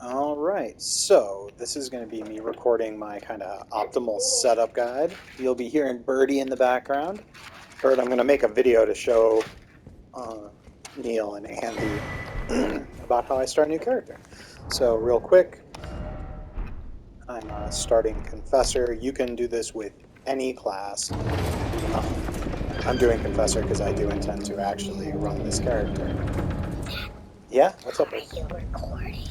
All right, so this is going to be me recording my kind of optimal setup guide. You'll be hearing Birdie in the background. Bird, I'm going to make a video to show uh, Neil and Andy about how I start a new character. So real quick, I'm starting Confessor. You can do this with any class. I'm doing Confessor because I do intend to actually run this character. Yeah, what's up, Bird? Are you recording?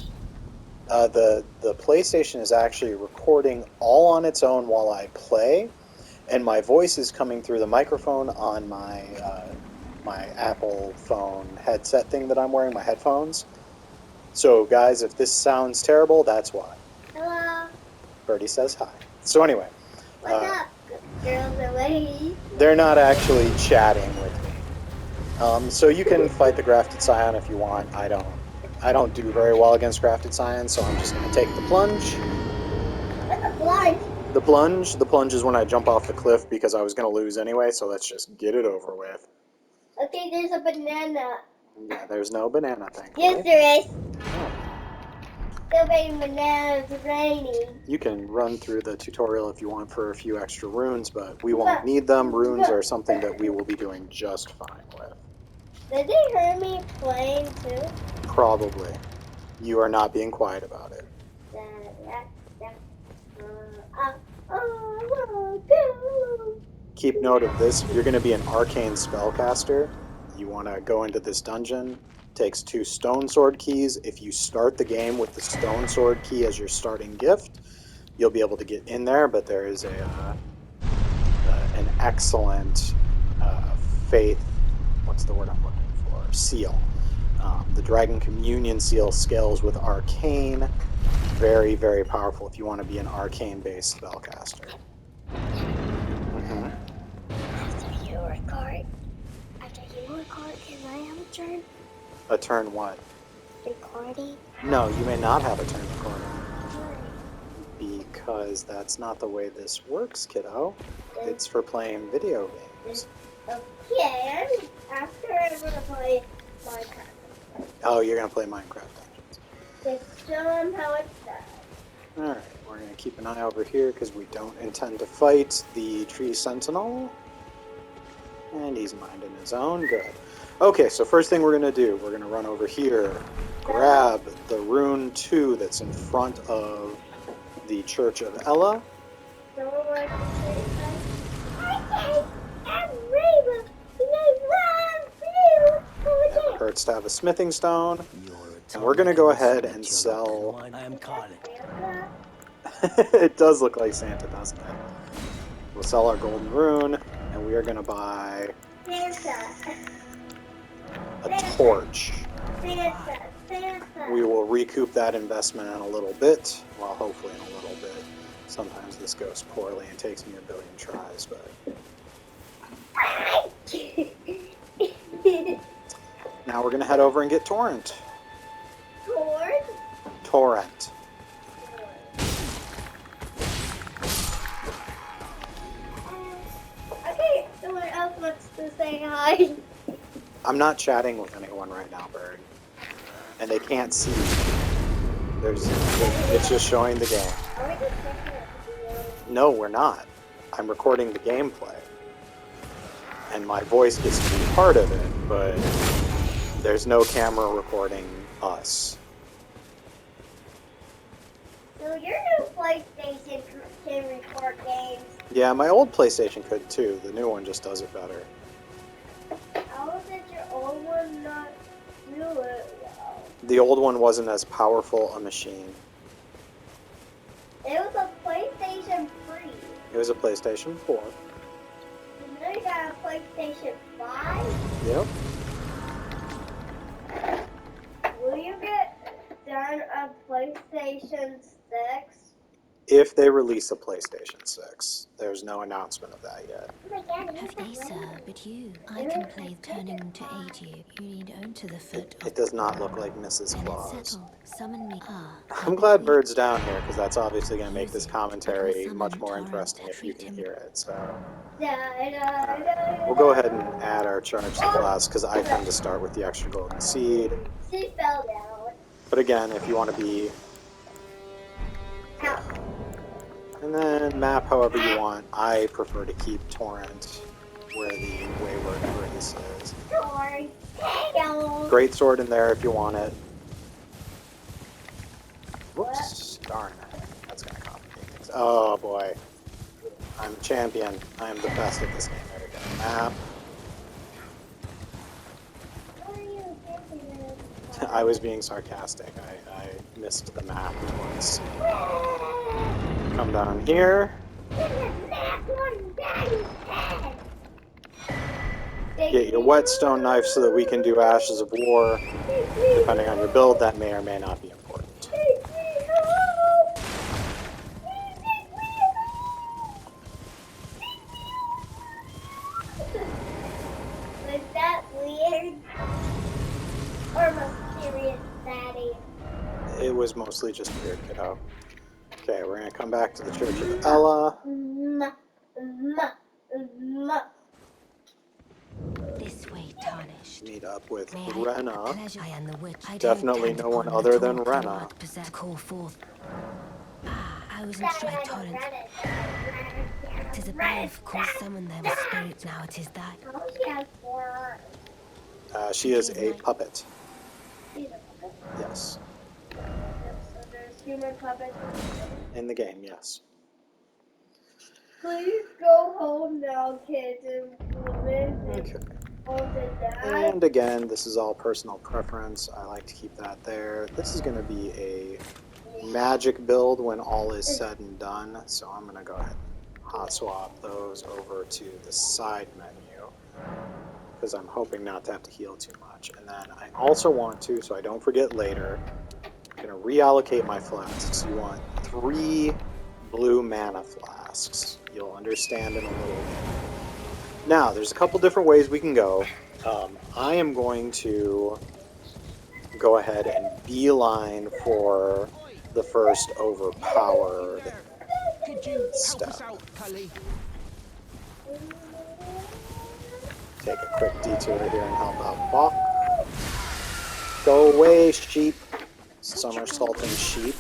The PlayStation is actually recording all on its own while I play, and my voice is coming through the microphone on my Apple phone headset thing that I'm wearing, my headphones. So, guys, if this sounds terrible, that's why. Hello. Birdie says hi. So anyway, What's up, girls and ladies? they're not actually chatting with me. So you can fight the Grafted Scion if you want. I don't do very well against Grafted Scion, so I'm just going to take the plunge. What's a plunge? The plunge is when I jump off the cliff because I was going to lose anyway, so let's just get it over with. Okay, there's a banana. Yeah, there's no banana thing. Yes, there is. Oh. So many bananas raining. You can run through the tutorial if you want for a few extra runes, but we won't need them. Runes are something that we will be doing just fine with. Did they hear me playing too? Probably. You are not being quiet about it. Keep note of this. If you're going to be an arcane spellcaster, you want to go into this dungeon. Takes 2 stone sword keys. If you start the game with the stone sword key as your starting gift, you'll be able to get in there, but there is an excellent faith, what's the word I'm looking for, seal. The Dragon Communion seal scales with arcane. Very, very powerful if you want to be an arcane-based spellcaster. After you record, can I have a turn? A turn what? Recording? No, you may not have a turn recording. Because that's not the way this works, kiddo. It's for playing video games. Okay, after I'm gonna play Minecraft. Oh, you're going to play Minecraft Dungeons. Just show them how it's done. Alright, we're going to keep an eye over here because we don't intend to fight the Tree Sentinel. And he's minding his own. Good. Okay, so first thing we're going to do, we're going to run over here, grab the rune 2 that's in front of the Church of Ella. Someone wants to say something? I'm Rainbow. Never hurts to have a smithing stone. And we're going to go ahead and sell... It does look like Santa, doesn't it? We'll sell our golden rune, and we are going to buy a torch. We will recoup that investment in a little bit. Well, hopefully in a little bit. Sometimes this goes poorly and takes me a billion tries, but... Now we're going to head over and get Torrent. Torrent. Okay, someone else wants to say hi. I'm not chatting with anyone right now, Bird. And they can't see me. It's just showing the game. Are we just checking it? No, we're not. I'm recording the gameplay. And my voice gets to be part of it, but there's no camera recording us. So your new PlayStation can record games. Yeah, my old PlayStation could too. The new one just does it better. How did your old one not do it well? The old one wasn't as powerful a machine. It was a PlayStation 3. It was a PlayStation 4. And then you got a PlayStation 5. Yep. Will you get done a PlayStation 6? If they release a PlayStation 6. There's no announcement of that yet. Oh my God, Have they, sir, but you? I can play turning to aid you. You need own to the foot of It does not look like Mrs. Then it's Claus. settled. Summon me. I'm glad Bird's down here, because that's obviously going to make this commentary much more interesting if you can hear it. So we'll go ahead and add our charge to class, because I tend to start with the extra golden seed. She fell down. But again, if you want to be And then map however you want. I prefer to keep Torrent where the Wayward Grace is. Sorry. Great sword in there if you want it. Whoops, darn it. That's gonna complicate things. Oh boy. I'm a champion. I am the best at this game. There we go. Map. I was being sarcastic. I missed the map twice. Come down here. Get your whetstone knife so that we can do Ashes of War. Depending on your build, that may or may not be important. Was that weird? Or mysterious, Daddy? It was mostly just weird, kiddo. Okay, we're going to come back to the Church of Ella. This way, tarnished. Meet up with May I Rena. pleasure I am the witch. I Definitely don't no one upon other the than talk Rena. thou art possessed. Call forth. Ah, I was instructed, torrent. Tis above, call summon them. Spirits now it is that. She is a puppet. She's a puppet. Yes. So there's human puppets in the game. In the game, yes. Please go home now, kids, and visit Okay. home to Dad. And again, this is all personal preference. I like to keep that there. This is going to be a magic build when all is said and done. So I'm going to go ahead and hot swap those over to the side menu because I'm hoping not to have to heal too much. And then I also want to, so I don't forget later, I'm going to reallocate my flasks. You want 3 blue mana flasks. You'll understand in a little bit. Now, there's a couple different ways we can go. I am going to go ahead and beeline for the first overpowered Could you help step. us out, Cully? Take a quick detour here and help out Bach. Go away, sheep. Somersaulting sheep.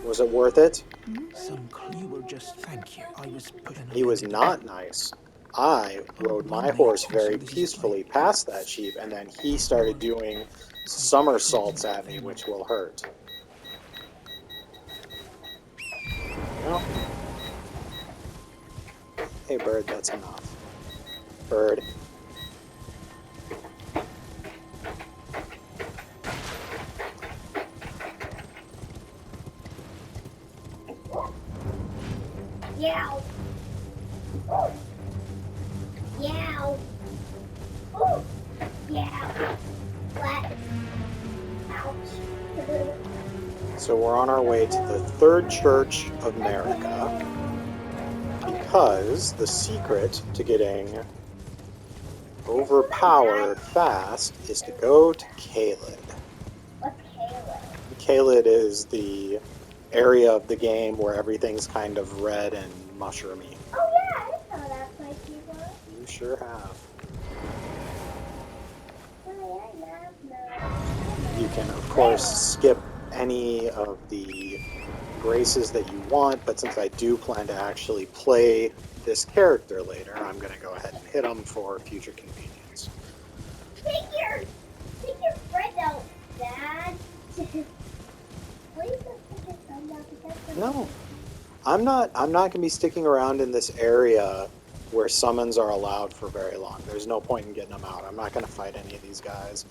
Was it worth it? You were just thank you. I was putting. He was not nice. I rode my horse very peacefully past that sheep, and then he started doing somersaults at me, which will hurt. No. Hey, bird, that's enough. Bird. Yow. Yow. Ooh. Yow. What? Ouch. So we're on our way to the Third Church of America because the secret to getting overpowered fast is to go to Caelid. What's Caleb? Caelid is the area of the game where everything's kind of red and mushroomy. Oh yeah, I saw that place before. You sure have. Oh yeah, You can, of course, skip any of the graces that you want, but since I do plan to actually play this character later, I'm going to go ahead and hit them for future convenience. Take your friend out, Dad. Please don't take your friend out because No, I'm not going to be sticking around in this area where summons are allowed for very long. There's no point in getting them out. I'm not going to fight any of these guys.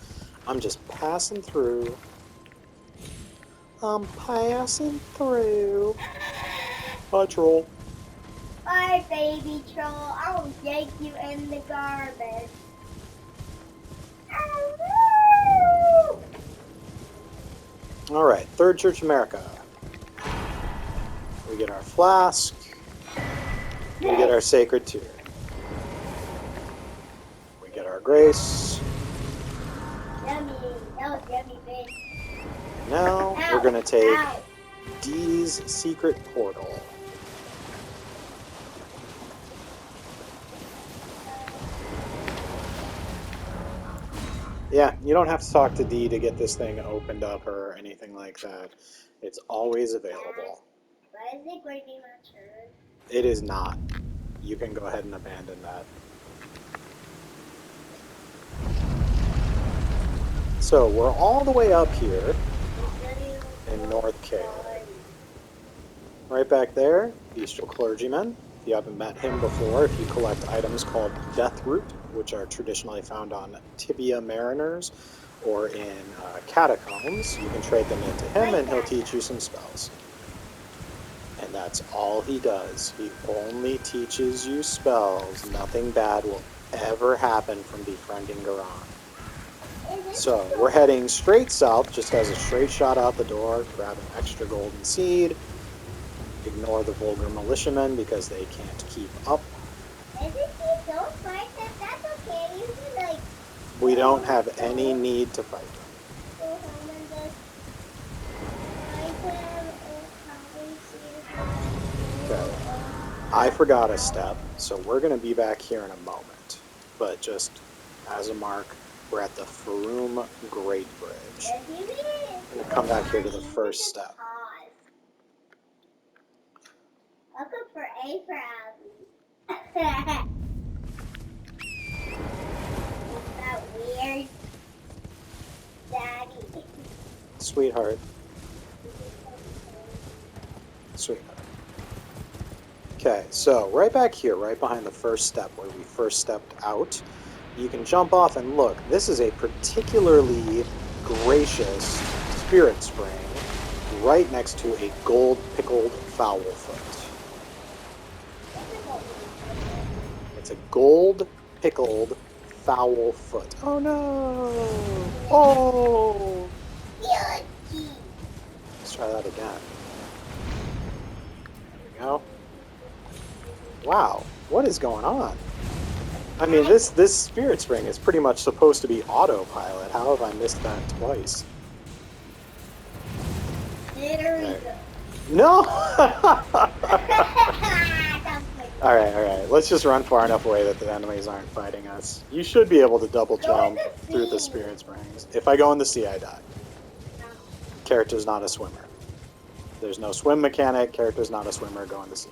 I'm just passing through. I'm passing through. Hi, troll. Bye, baby troll. I'll yank you in the garbage. All right, Third Church America. We get our flask. We get our sacred tear. We get our grace. Yummy. That was yummy, babe. And now we're going to take Dee's secret portal. Yeah, you don't have to talk to Dee to get this thing opened up or anything like that. It's always available. Why is it going to be my turn? It is not. You can go ahead and abandon that. So we're all the way up here in North Caelid. Right back there, Bestial Clergyman. If you haven't met him before, if you collect items called Death Root, which are traditionally found on Tibia Mariners or in catacombs, you can trade them into him and he'll teach you some spells. And that's all he does. He only teaches you spells. Nothing bad will ever happen from befriending Garan. So we're heading straight south, just as a straight shot out the door. Grab an extra golden seed. Ignore the vulgar militiamen because they can't keep up. Don't fight them. That's okay. You can like. We don't have any need to fight them. Go home and just fight them or probably see Okay. I forgot a step, so we're going to be back here in a moment. But just as a mark, we're at the Farum Great Bridge. I'm going to come back here to the first step. Welcome for A for Abby. Is that weird? Daddy. Sweetheart. Sweetheart. Okay, so right back here, right behind the first step where we first stepped out, you can jump off and look. This is a particularly gracious spirit spring right next to a gold pickled foul foot. It's a gold pickled foul foot. Oh no! Oh! Let's try that again. There we go. Wow, what is going on? I mean, this spirit spring is pretty much supposed to be autopilot. How have I missed that twice? There we go. No! Alright. Let's just run far enough away that the enemies aren't fighting us. You should be able to double jump through the spirit springs. If I go in the sea, I die. Character's not a swimmer. There's no swim mechanic. Character's not a swimmer. Go in the sea.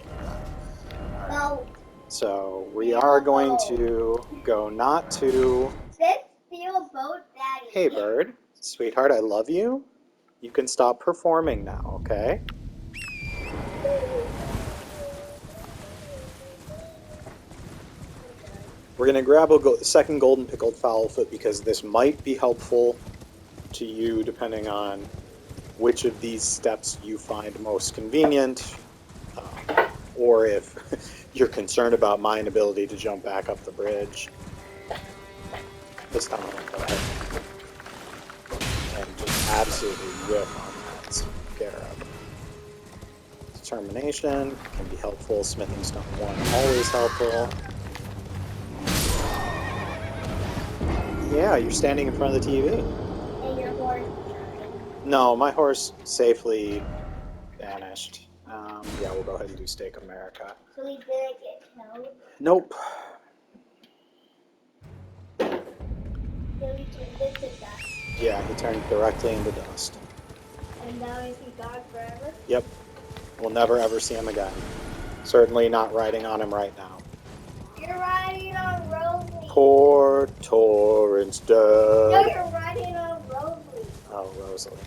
No. So we are going to go not to... This steel boat, Daddy. Hey, bird. Sweetheart, I love you. You can stop performing now, okay? We're going to grab a second golden pickled fowlfoot because this might be helpful to you depending on which of these steps you find most convenient, or if you're concerned about my inability to jump back up the bridge. This time I'm going to go ahead and just absolutely whiff on that scarab. Determination can be helpful. Smithing stone 1 always helpful. Yeah, you're standing in front of the TV. And your horse. No, my horse safely vanished. Yeah, we'll go ahead and do Stake America. So he didn't get killed. Nope. So he turned into dust. Yeah, he turned directly into dust. And now is he gone forever? Yep. We'll never ever see him again. Certainly not riding on him right now. You're riding on Rosalie. Poor Torrance dead. No, you're riding on Rosalie. Oh, Rosalie.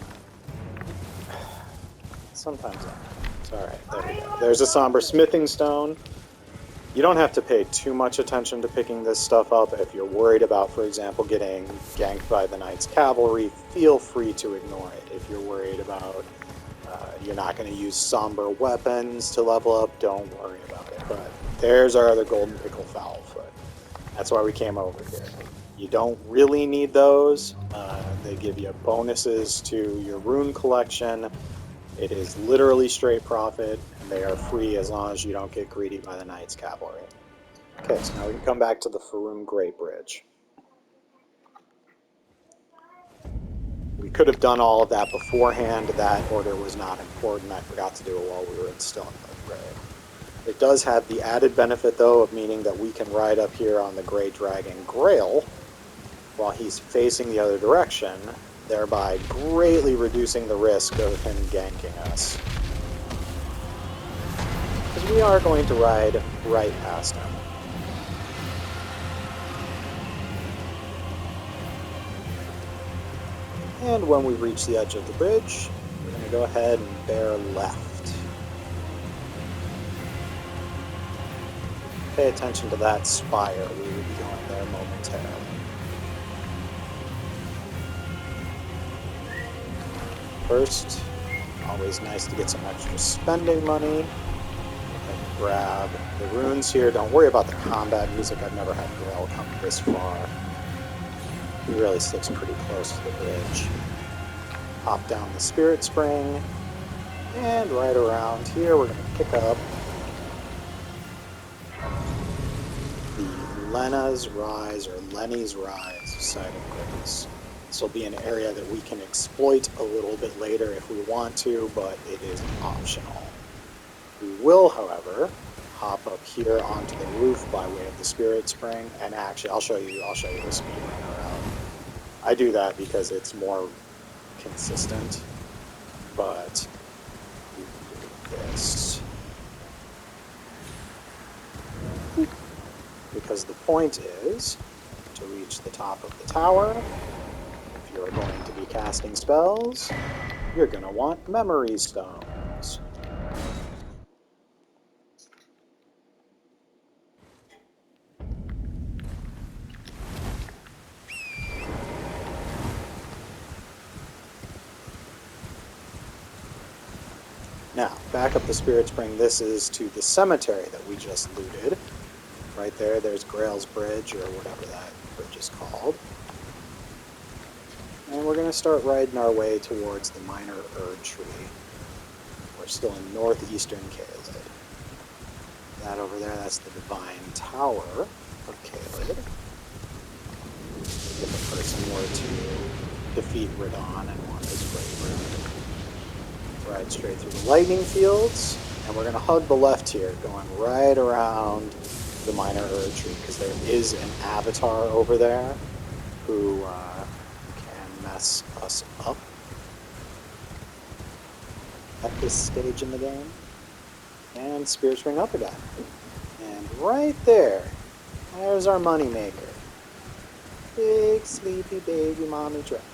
Sometimes I... It's alright. There we go. There's a somber smithing stone. You don't have to pay too much attention to picking this stuff up. If you're worried about, for example, getting ganked by the Knight's Cavalry, feel free to ignore it. If you're worried about you're not going to use somber weapons to level up, don't worry about it. But there's our other golden pickle fowlfoot. That's why we came over here. You don't really need those. They give you bonuses to your rune collection. It is literally straight profit, and they are free as long as you don't get greedy by the Knight's Cavalry. Okay, so now we can come back to the Farum Great Bridge. We could have done all of that beforehand. That order was not important. I forgot to do it while we were still in the grave. It does have the added benefit, though, of meaning that we can ride up here on the Grey Dragon Grail while he's facing the other direction, thereby greatly reducing the risk of him ganking us. we are going to ride right past him. And when we reach the edge of the bridge, we're going to go ahead and bear left. Pay attention to that spire. We will be going there momentarily. First, always nice to get some extra spending money. And grab the runes here. Don't worry about the combat music. I've never had Grail come this far. He really sticks pretty close to the bridge. Hop down the Spirit Spring. And right around here, we're going to pick up the Lena's Rise, or Lenny's Rise side of Grace. This will be an area that we can exploit a little bit later if we want to, but it is optional. We will, however, hop up here onto the roof by way of the Spirit Spring, and actually, I'll show you the speedrunner route. I do that because it's more consistent, but we can do this. Because the point is to reach the top of the tower. If you're going to be casting spells, you're going to want memory stones. Now, back up the Spirit Spring. This is to the cemetery that we just looted. Right there, there's Grail's Bridge, or whatever that bridge is called. And we're going to start riding our way towards the Minor Erd Tree. We're still in northeastern Caelid. That over there, that's the Divine Tower of Caelid. If a person were to defeat Radon and want his great rune. Ride straight through the lightning fields, and we're going to hug the left here, going right around the Minor Erd Tree, because there is an avatar over there who can mess us up at this stage in the game. And Spirit Spring up again. And right there's our moneymaker. Big sleepy baby mommy dragon.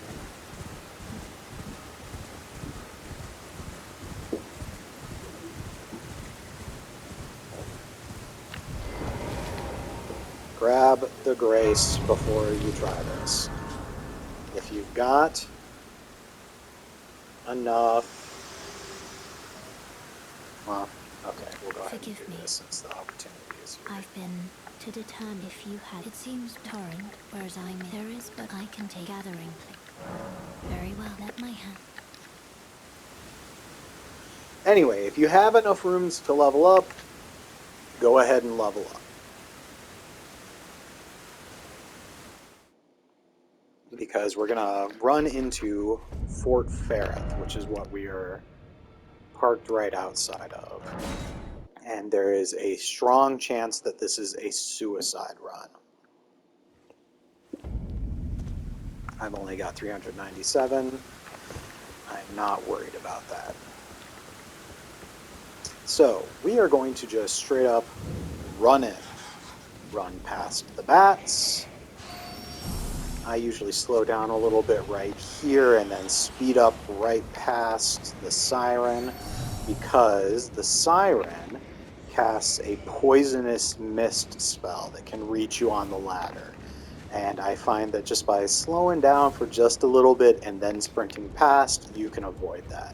Grab the grace before you try this. If you've got enough... Well, okay, we'll go ahead and do this since the opportunity is here. I've been to determine if you had. It seems torrent, whereas I may. There is, but I can take gathering. Very well, let my hand. Anyway, if you have enough rooms to level up, go ahead and level up. Because we're going to run into Fort Ferreth, which is what we are parked right outside of. And there is a strong chance that this is a suicide run. I've only got 397. I'm not worried about that. So, we are going to just straight up run in. Run past the bats. I usually slow down a little bit right here and then speed up right past the siren, because the siren casts a poisonous mist spell that can reach you on the ladder. And I find that just by slowing down for just a little bit and then sprinting past, you can avoid that.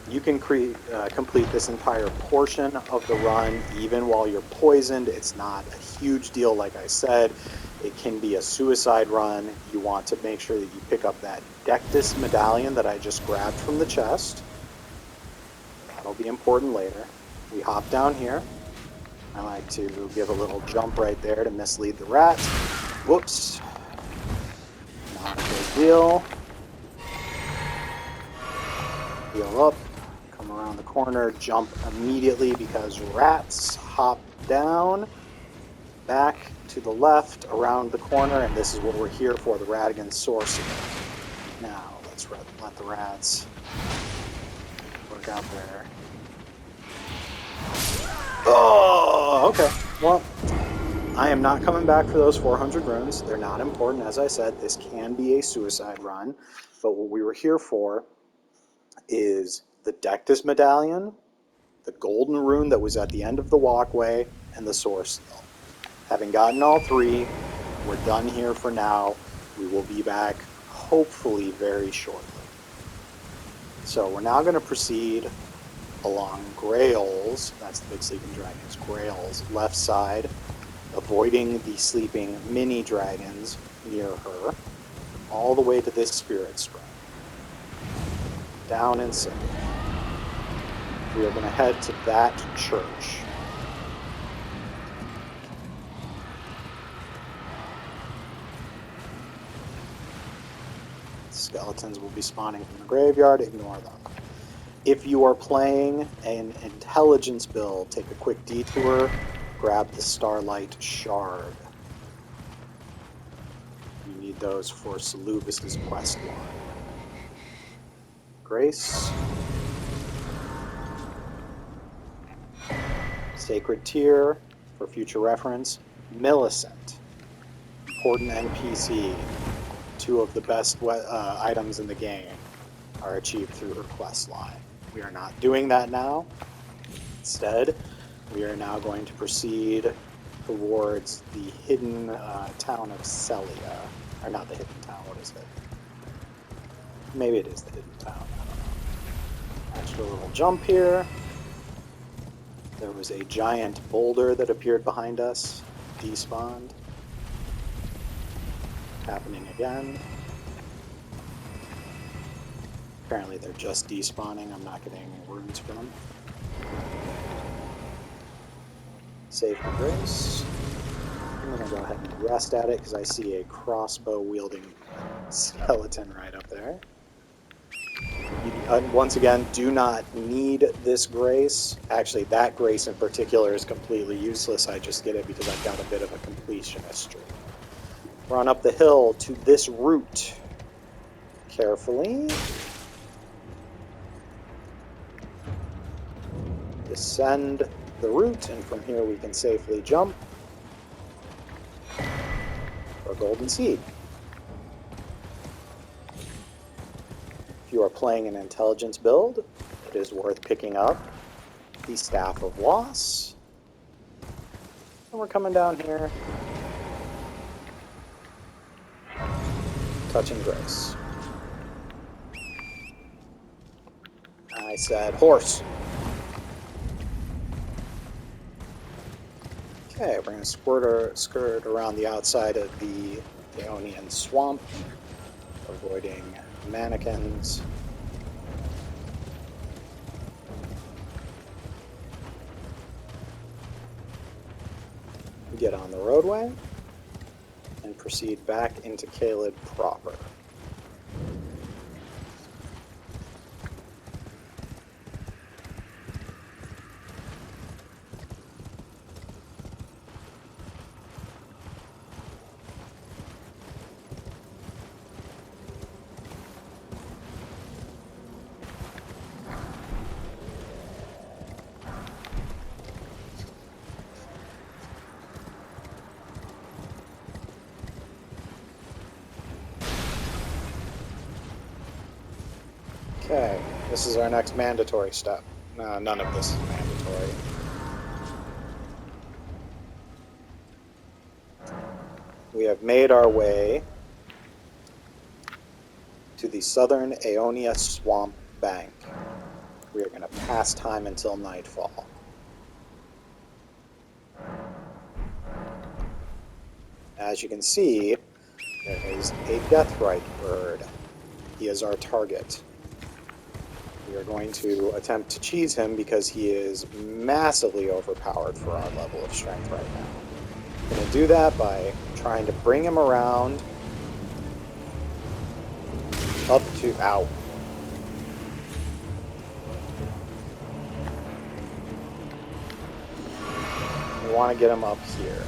You can complete this entire portion of the run even while you're poisoned. It's not a huge deal, like I said. It can be a suicide run. You want to make sure that you pick up that Dectus medallion that I just grabbed from the chest. That'll be important later. We hop down here. I like to give a little jump right there to mislead the rat. Whoops. Not a big deal. Heal up. Come around the corner. Jump immediately because rats hop down. Back to the left, around the corner, and this is what we're here for, the Radigan Sorcerer. Now, let's let the rats work out their Oh, okay. Well, I am not coming back for those 400 runes. They're not important. As I said, this can be a suicide run. But what we were here for is the Dectus Medallion, the golden rune that was at the end of the walkway, and the Source Stone. Having gotten all three, we're done here for now. We will be back hopefully very shortly. So we're now going to proceed along Grail's, that's the big sleeping dragon's, Grail's left side, avoiding the sleeping mini dragons near her, all the way to this spirit spring. Down and safe. We are going to head to that church. Skeletons will be spawning from the graveyard, ignore them. If you are playing an intelligence build, take a quick detour, grab the Starlight Shard. You need those for Salubis' quest line. Grace. Sacred Tear, for future reference. Millicent. Important NPC. Two of the best items in the game are achieved through her quest line. We are not doing that now. Instead, we are now going to proceed towards the hidden town of Celia. Or not the hidden town, what is it? Maybe it is the hidden town, I don't know. Extra little jump here. There was a giant boulder that appeared behind us, despawned. Happening again. Apparently they're just despawning, I'm not getting any runes from them. Save for Grace. I'm going to go ahead and rest at it because I see a crossbow wielding skeleton right up there. You, once again, do not need this Grace. Actually, that Grace in particular is completely useless. I just get it because I've got a bit of a completionist streak. Run up the hill to this route. Carefully. Descend the route, and from here we can safely jump for a golden seed. If you are playing an intelligence build, it is worth picking up the Staff of Loss. And we're coming down here. Touching Grace. I said horse. Okay, we're going to skirt around the outside of the Aeonian Swamp, avoiding mannequins. Get on the roadway and proceed back into Caelid proper. Okay, this is our next mandatory step. No, none of this is mandatory. We have made our way to the southern Aeonia Swamp Bank. We are going to pass time until nightfall. As you can see, there is a Deathrite bird. He is our target. We are going to attempt to cheese him because he is massively overpowered for our level of strength right now. I'm going to do that by trying to bring him around up to... Ow. We want to get him up here.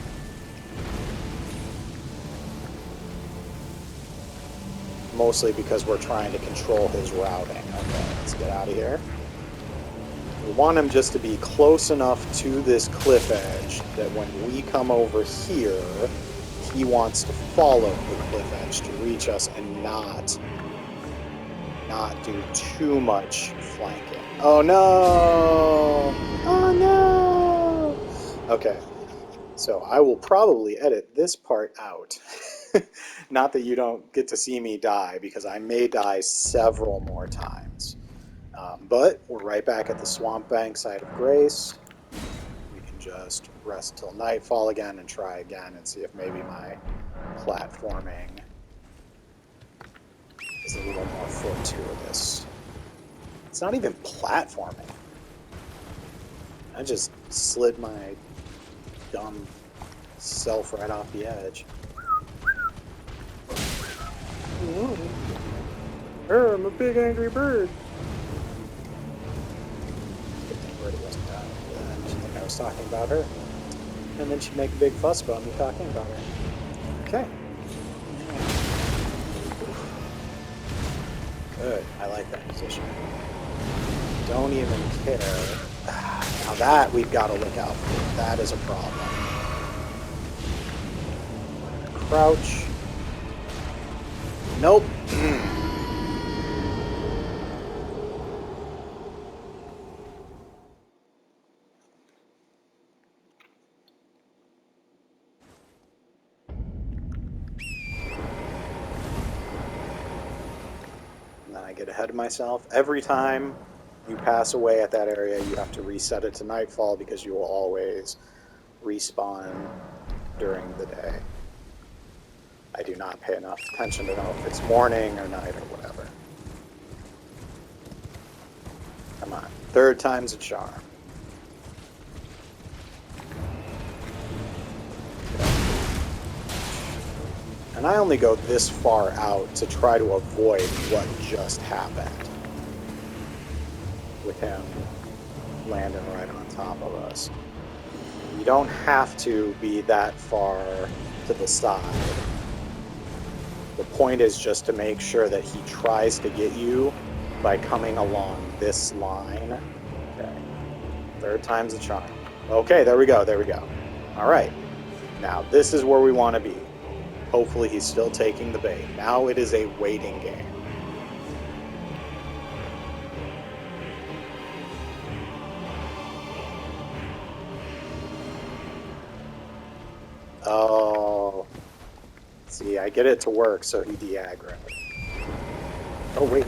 Mostly because we're trying to control his routing. Okay, let's get out of here. We want him just to be close enough to this cliff edge that when we come over here, he wants to follow the cliff edge to reach us and not do too much flanking. Oh no! Oh no! Okay, so I will probably edit this part out. Not that you don't get to see me die, because I may die several more times. But we're right back at the swamp bank side of Grace. We can just rest till nightfall again and try again and see if maybe my platforming is a little more fortuitous. It's not even platforming. I just slid my dumb self right off the edge. I'm a big angry bird. Good thing Birdie wasn't talking to that. She'd think I was talking about her. And then she'd make a big fuss about me talking about her. Okay. Good. I like that position. Don't even care. Now that we've got to look out for. That is a problem. Crouch. Nope. And then I get ahead of myself. Every time you pass away at that area, you have to reset it to nightfall because you will always respawn during the day. I do not pay enough attention to know if it's morning or night or whatever. Come on. Third time's a charm. And I only go this far out to try to avoid what just happened with him landing right on top of us. You don't have to be that far to the side. The point is just to make sure that he tries to get you by coming along this line. Okay. Third time's a charm. Okay, there we go, there we go. All right. Now, this is where we want to be. Hopefully he's still taking the bait. Now it is a waiting game. Oh. See, I get it to work, so he de-aggroed. Oh, wait.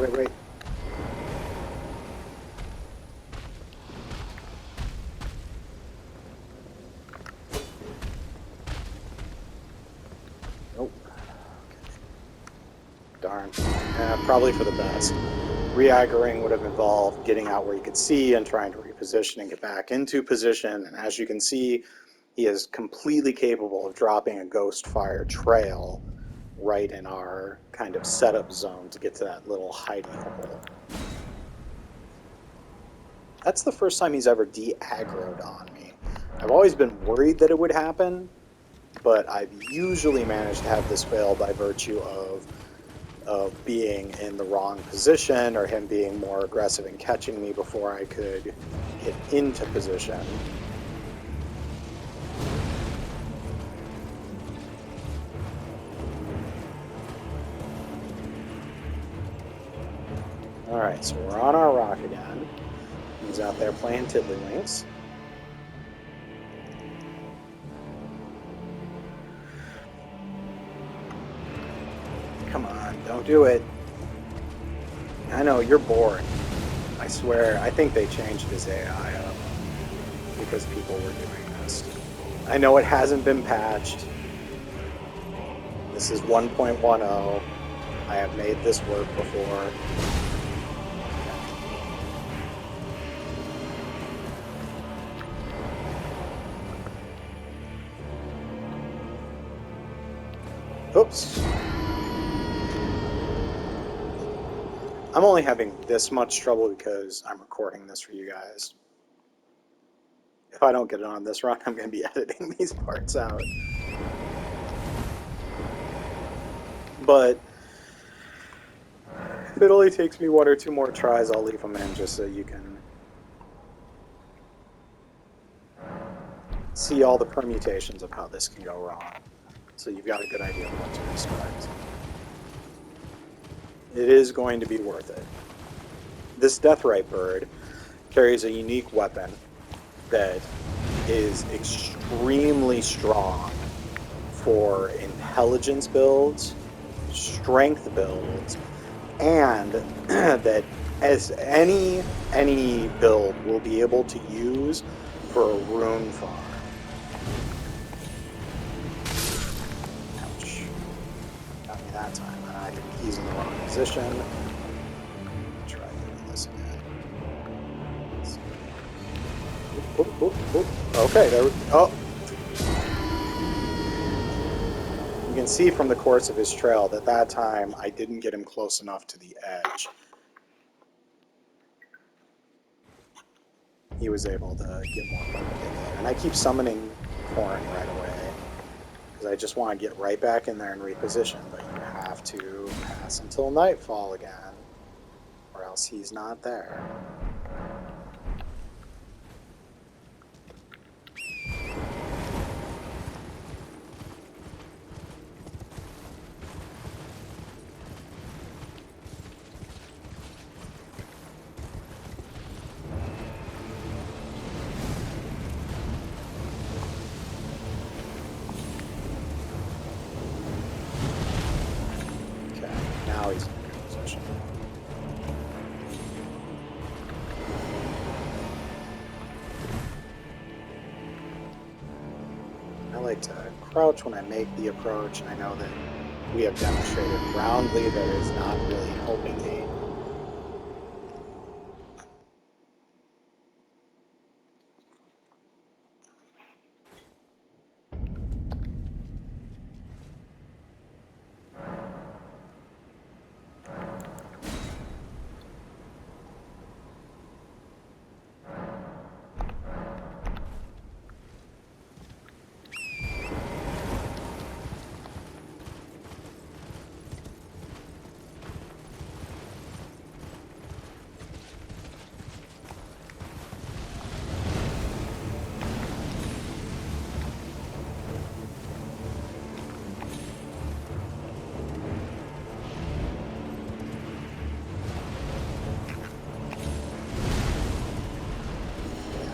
Nope. Okay. Darn. Probably for the best. Re-aggroing would have involved getting out where you could see and trying to reposition and get back into position. And as you can see, he is completely capable of dropping a ghost fire trail right in our kind of setup zone to get to that little hidey hole. That's the first time he's ever de-aggroed on me. I've always been worried that it would happen, but I've usually managed to have this fail by virtue of being in the wrong position or him being more aggressive and catching me before I could get into position. Alright, so we're on our rock again. He's out there playing tiddlywinks. Come on, don't do it. I know, you're bored. I swear, I think they changed his AI up because people were doing this. I know it hasn't been patched. This is 1.10. I have made this work before. Oops. I'm only having this much trouble because I'm recording this for you guys. If I don't get it on this run, I'm going to be editing these parts out. But if it only takes me one or two more tries, I'll leave them in just so you can see all the permutations of how this can go wrong. So you've got a good idea of what to expect. It is going to be worth it. This Deathrite bird carries a unique weapon that is extremely strong for intelligence builds, strength builds, and that as any build will be able to use for a rune farm. Ouch. Got me that time, and I think he's in the wrong position. Try doing this again. Oop, oop, oop. Okay, there we go. Oh! You can see from the course of his trail that that time I didn't get him close enough to the edge. He was able to get more perpendicular. And I keep summoning Corn right away because I just want to get right back in there and reposition. But you have to pass until nightfall again, or else he's not there. Okay, now he's in good position. I like to crouch when I make the approach. I know that we have demonstrated roundly that it is not really helping me.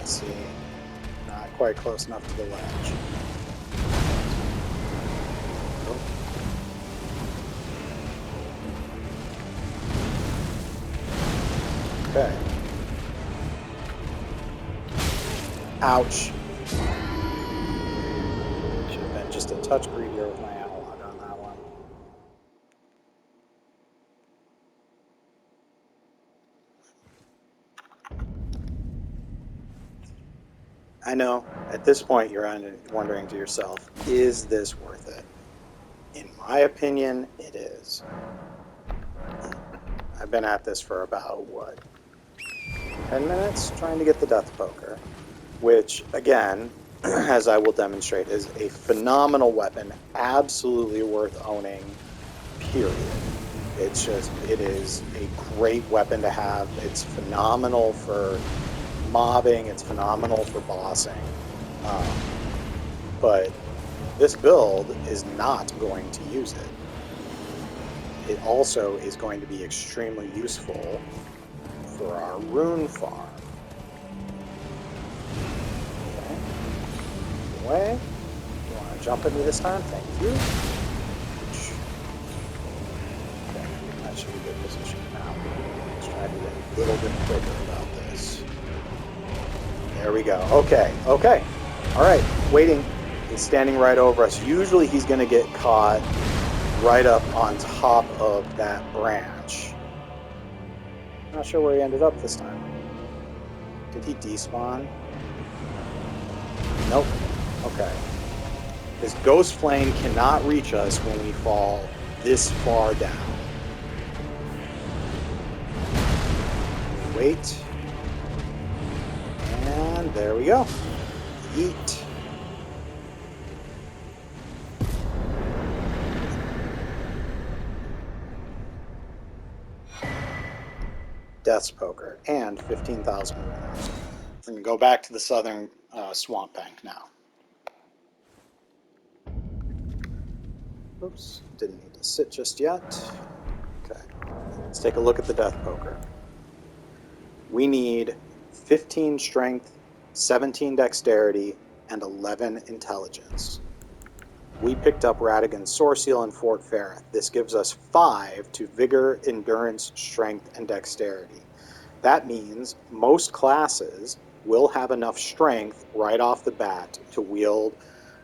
See, not quite close enough to the ledge. Oh. Okay. Ouch. Should have been just a touch greedier with my analog on that one. I know, at this point you're wondering to yourself, is this worth it? In my opinion, it is. I've been at this for about, what, 10 minutes trying to get the Death Poker, which, again, as I will demonstrate, is a phenomenal weapon, absolutely worth owning, period. It's just, it is a great weapon to have. It's phenomenal for mobbing, it's phenomenal for bossing. But this build is not going to use it. It also is going to be extremely useful for our rune farm. Okay. Away. You want to jump at me this time? Thank you. Okay, that should be a good position now. Let's try to get a little bit quicker about this. There we go. Okay, okay. All right, waiting. He's standing right over us. Usually he's going to get caught right up on top of that branch. Not sure where he ended up this time. Did he despawn? Nope. Okay. His ghost flame cannot reach us when we fall this far down. Wait. And there we go. Eat. Death's Poker, and 15,000 runes. We're going to go back to the southern swamp bank now. Oops, didn't need to sit just yet. Okay, let's take a look at the death poker. We need 15 strength, 17 dexterity, and 11 intelligence. We picked up Radigan's Soreseal in Fort Ferreth. This gives us 5 to vigor, endurance, strength, and dexterity. That means most classes will have enough strength right off the bat to wield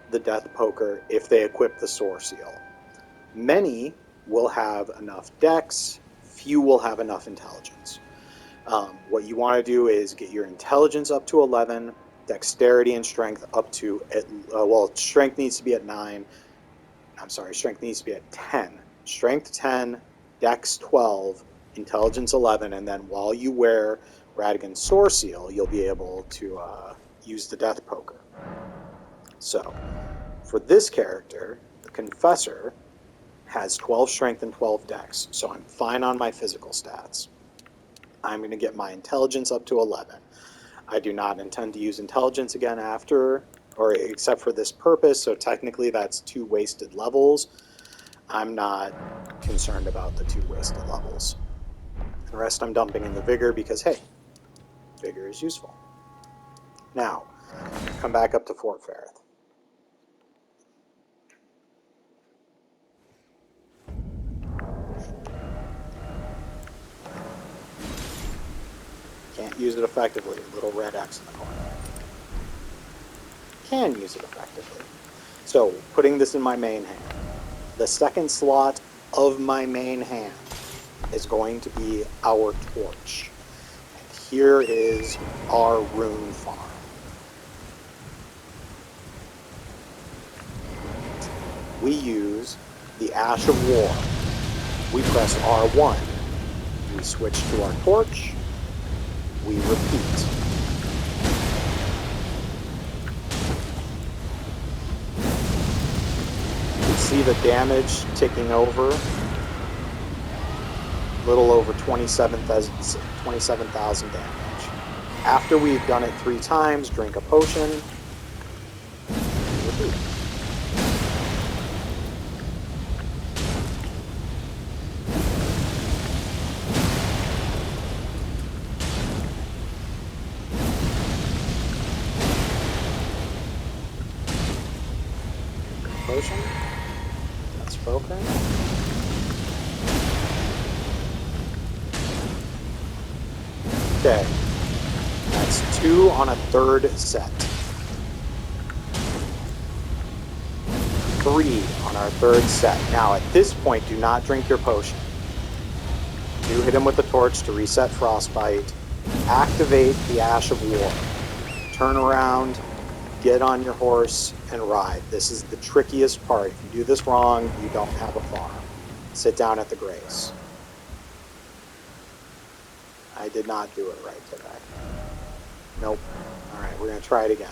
the death poker if they equip the Soreseal. Many will have enough dex, few will have enough intelligence. What you want to do is get your intelligence up to 11, dexterity and strength up to, strength needs to be at 9. I'm sorry, strength needs to be at 10. Strength 10, dex 12, intelligence 11, and then while you wear Radigan's Soreseal, you'll be able to use the death poker. So, for this character, the Confessor has 12 strength and 12 dex, so I'm fine on my physical stats. I'm going to get my intelligence up to 11. I do not intend to use intelligence again after, or except for this purpose, so technically that's 2 wasted levels. I'm not concerned about the 2 wasted levels. The rest I'm dumping in the vigor because, hey, vigor is useful. Now, come back up to Fort Ferreth. Can't use it effectively, little red X in the corner. Can use it effectively. So, putting this in my main hand. The second slot of my main hand is going to be our torch. And here is our rune farm. We use the Ash of War. We press R1. We switch to our torch. We repeat. You see the damage ticking over. A little over 27,000 damage. After we've done it 3 times, drink a potion. Repeat. Potion. That's broken. Okay. That's 2 on a third set. 3 on our third set. Now, at this point, do not drink your potion. Do hit him with the torch to reset Frostbite. Activate the Ash of War. Turn around, get on your horse, and ride. This is the trickiest part. If you do this wrong, you don't have a farm. Sit down at the grace. I did not do it right today. Nope. Alright, we're going to try it again.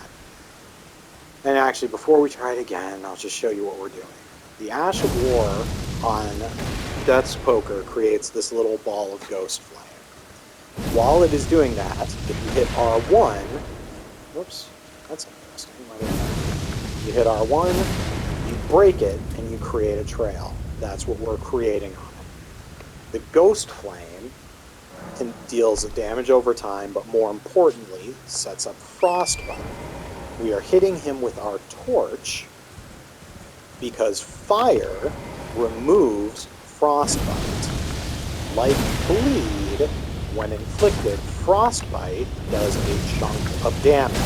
And actually, before we try it again, I'll just show you what we're doing. The Ash of War on Death's Poker creates this little ball of ghost flame. While it is doing that, if you hit R1, whoops, that's interesting. You hit R1, you break it, and you create a trail. That's what we're creating on it. The ghost flame deals damage over time, but more importantly, sets up frostbite. We are hitting him with our torch because fire removes frostbite. Like bleed, when inflicted, frostbite does a chunk of damage.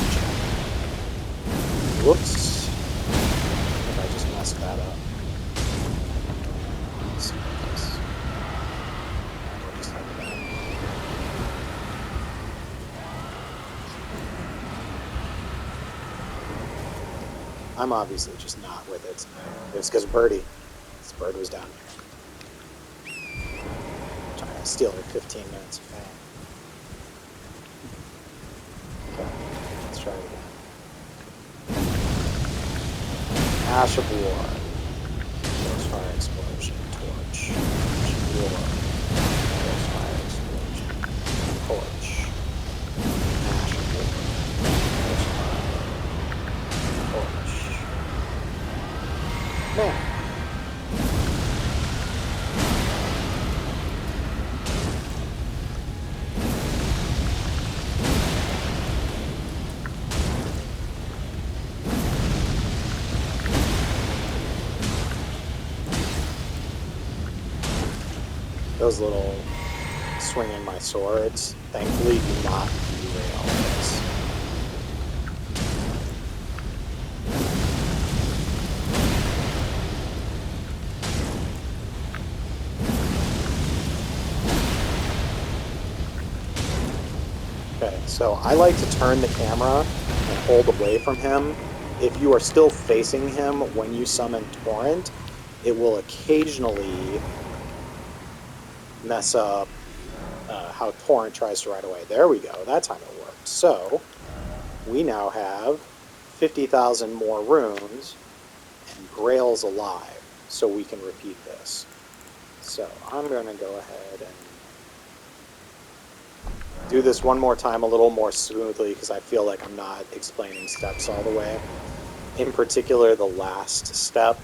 Whoops. I just messed that up. Let's see this. I'm obviously just not with it tonight. It was because of Birdie. This bird was down here. Trying to steal her 15 minutes of fame. Okay, let's try it again. Ash of War. Ghost Fire Explosion. Torch. Ash of War. Ghost Fire Explosion. Torch. Ash of War. Ghost Fire. Torch. Man. Those little swinging my swords, thankfully, do not derail this. Okay, so I like to turn the camera and hold away from him. If you are still facing him when you summon Torrent, it will occasionally mess up how Torrent tries to ride away. There we go. That time it worked. So we now have 50,000 more runes and Grail's alive, so we can repeat this. So I'm going to go ahead and do this one more time a little more smoothly because I feel like I'm not explaining steps all the way. In particular, the last step.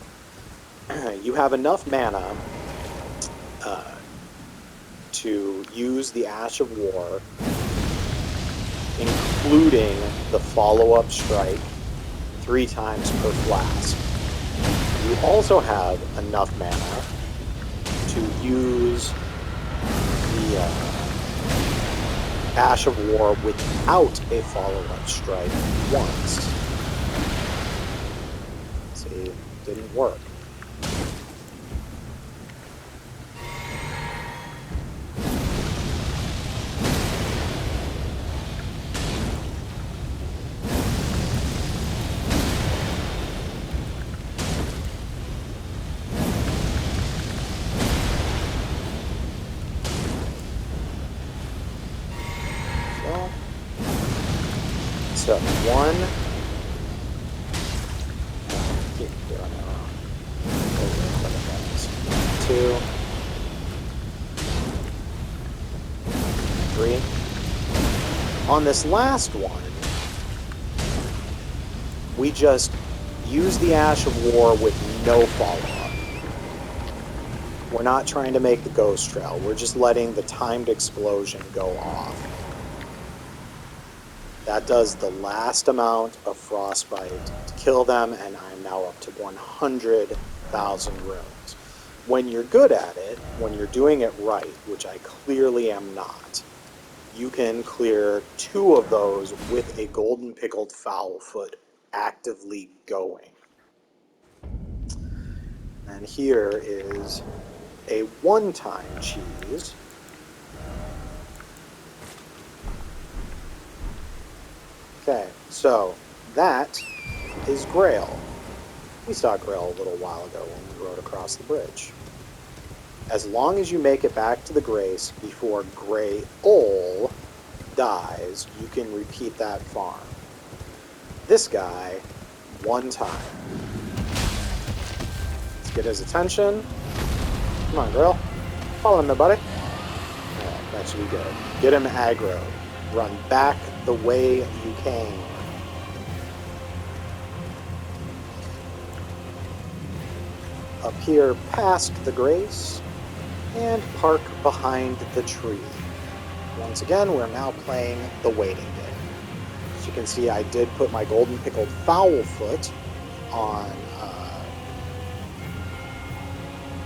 You have enough mana to use the Ash of War, including the follow-up strike 3 times per flask. You also have enough mana to use the Ash of War without a follow-up strike once. See, didn't work. So, 1. Keep doing it wrong. 2. 3. On this last one, we just use the Ash of War with no follow-up. We're not trying to make the Ghost Trail. We're just letting the timed explosion go off. That does the last amount of frostbite to kill them, and I'm now up to 100,000 runes. When you're good at it, when you're doing it right, which I clearly am not, you can clear 2 of those with a golden pickled Foulfoot actively going. And here is a one-time cheese. Okay, so that is Grail. We saw Grail a little while ago when we rode across the bridge. As long as you make it back to the Grace before Grail dies, you can repeat that farm. This guy, one time. Let's get his attention. Come on, Grail. Follow him there, buddy. Oh, that should be good. Get him aggro. Run back the way you came. Appear past the Grace and park behind the tree. Once again, we're now playing the waiting game. As you can see, I did put my golden pickled Foulfoot on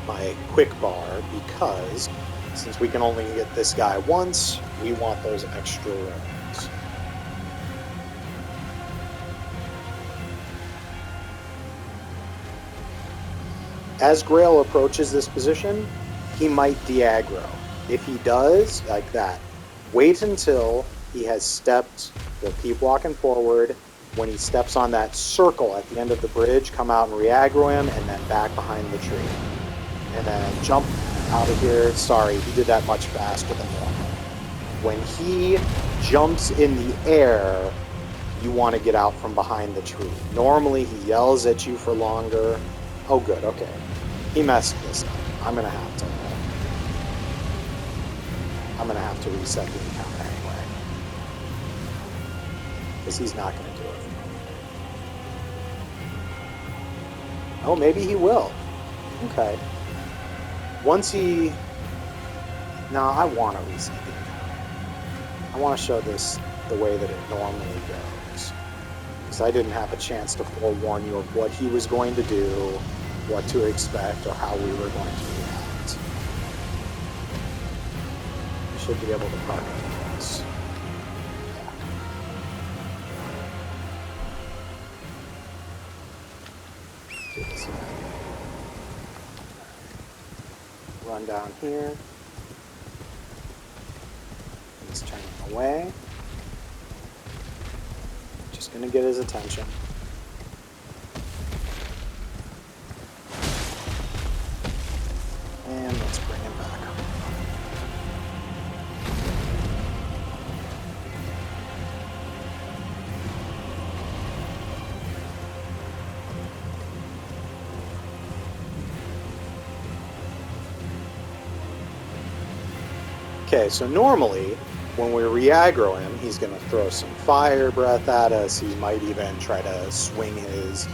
my quick bar because since we can only get this guy once, we want those extra runes. As Grail approaches this position, he might de-aggro. If he does, like that, wait until he has stepped, we'll keep walking forward. When he steps on that circle at the end of the bridge, come out and re-aggro him, and then back behind the tree. And then jump out of here. Sorry, he did that much faster than normal. When he jumps in the air, you want to get out from behind the tree. Normally, he yells at you for longer. Oh, good, okay. He messed this up. I'm gonna have to reset the encounter anyway. Because he's not gonna do it. Oh, maybe he will. Okay. Once he... No, I want to reset the encounter. I want to show this the way that it normally goes. Because I didn't have a chance to forewarn you of what he was going to do, what to expect, or how we were going to react. should be able to park this. Do this again. Run down here. He's turning away. Just gonna get his attention. And let's bring him back. Okay, so normally when we re-aggro him, he's going to throw some fire breath at us. He might even try to swing his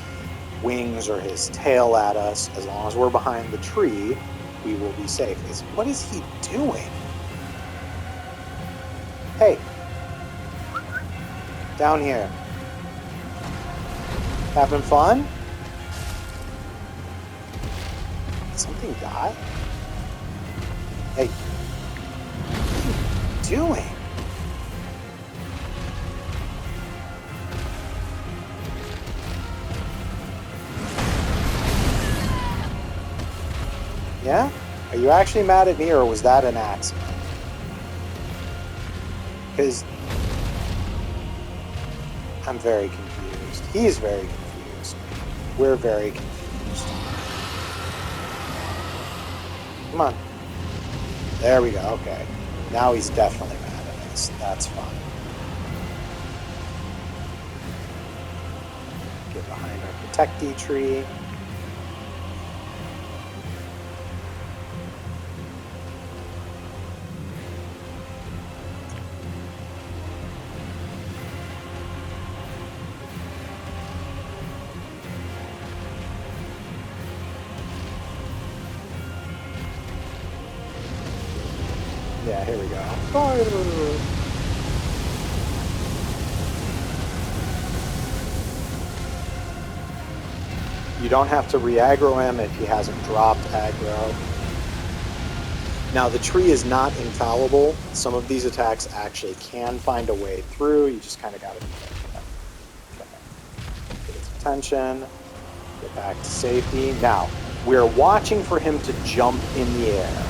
wings or his tail at us. As long as we're behind the tree, we will be safe. What is he doing? Hey! Down here. Having fun? Did something die? Hey. What are you doing? Yeah? Are you actually mad at me, or was that an accident? Because I'm very confused. He's very confused. We're very confused. Come on. There we go. Okay. Now he's definitely mad at us. That's fine. Get behind our protectee tree. Yeah, here we go. You don't have to re-aggro him if he hasn't dropped aggro. Now, the tree is not infallible. Some of these attacks actually can find a way through. You just kind of got to be careful. Okay. Get his attention. Get back to safety. Now, we're watching for him to jump in the air.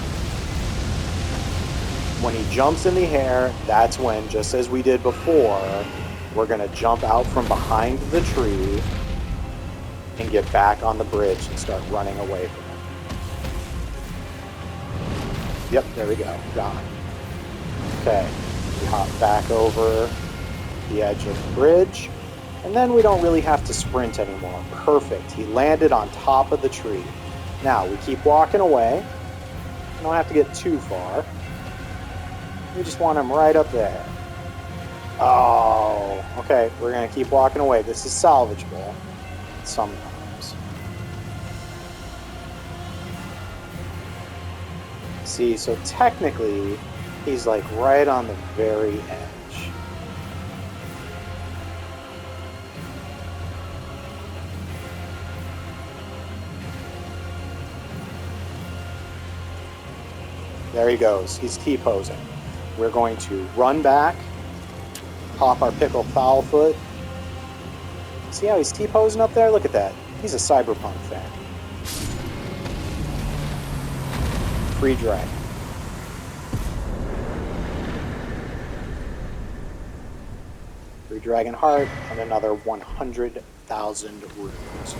When he jumps in the air, that's when, just as we did before, we're going to jump out from behind the tree and get back on the bridge and start running away from him. Yep, there we go. Gone. Okay, we hop back over the edge of the bridge, and then we don't really have to sprint anymore. Perfect. He landed on top of the tree. Now, we keep walking away. We don't have to get too far. We just want him right up there. Oh, okay. We're going to keep walking away. This is salvageable sometimes. See, so technically, he's like right on the very edge. There he goes. He's T-posing. We're going to run back, pop our pickle foul foot. See how he's T-posing up there? Look at that. He's a Cyberpunk fan. Free dragon. Free dragon heart and another 100,000 runes.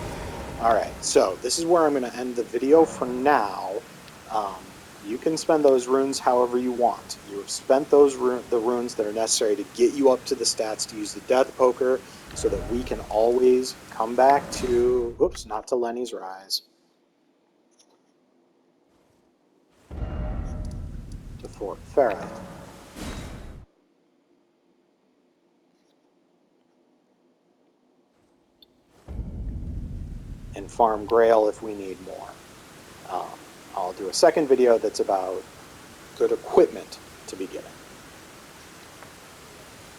Alright, so this is where I'm going to end the video for now. You can spend those runes however you want. You have spent those the runes that are necessary to get you up to the stats to use the death poker so that we can always come back to, oops, not to Lenny's Rise, to Fort Ferret. And farm Grail if we need more. I'll do a second video that's about good equipment to be getting.